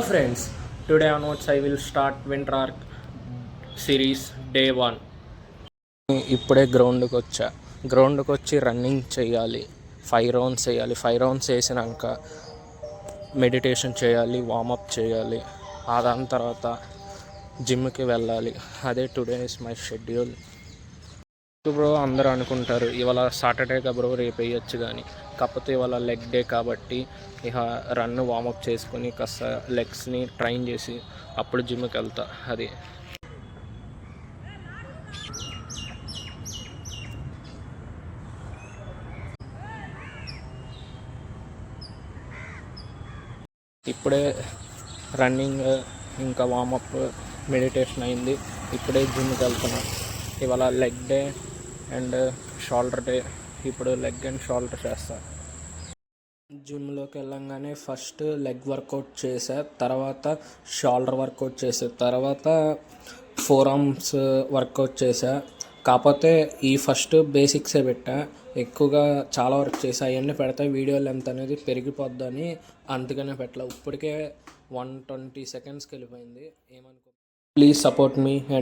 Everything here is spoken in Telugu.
Friends, today onwards I will start Winter Arc series day 1. ఇప్పుడే గ్రౌండ్కి వచ్చి రన్నింగ్ చేయాలి. 5 రౌండ్స్ వేయాలి. 5 రౌండ్స్ వేసినాక మెడిటేషన్ చేయాలి, వామప్ చేయాలి. దాని తర్వాత జిమ్కి వెళ్ళాలి. అదే today is my schedule. Bro అందరూ అనుకుంటారు ఇవాళ సాటర్డే కా బ్రో రేపు వేయచ్చు కానీ, కాకపోతే ఇవాళ లెగ్ డే కాబట్టి ఇక రన్ వామప్ చేసుకొని కాస్త లెగ్స్ని ట్రైన్ చేసి అప్పుడు జిమ్కి వెళ్తా. అది ఇప్పుడే రన్నింగ్ ఇంకా వామప్ మెడిటేషన్ అయింది. ఇప్పుడే జిమ్కి వెళ్తున్నా. ఇవాళ leg day and shoulder day. ఇప్పుడు లెగ్ అండ్ షోల్డర్ చేస్తా. జిమ్లోకి వెళ్ళంగానే ఫస్ట్ లెగ్ వర్కౌట్ చేసా, తర్వాత షోల్డర్ వర్కౌట్ చేసా, తర్వాత 4 ఆర్మ్స్ వర్కౌట్ చేసా. కాకపోతే ఈ ఫస్ట్ బేసిక్సే పెట్టా. ఎక్కువగా చాలా వర్క్ చేసా. అవన్నీ పెడతా వీడియో లెంత్ అనేది పెరిగిపోద్దని అందుకనే పెట్టలే. ఇప్పటికే 120 సెకండ్స్కి వెళ్ళిపోయింది. ఏమనుకో, ప్లీజ్ సపోర్ట్ మీ అండ్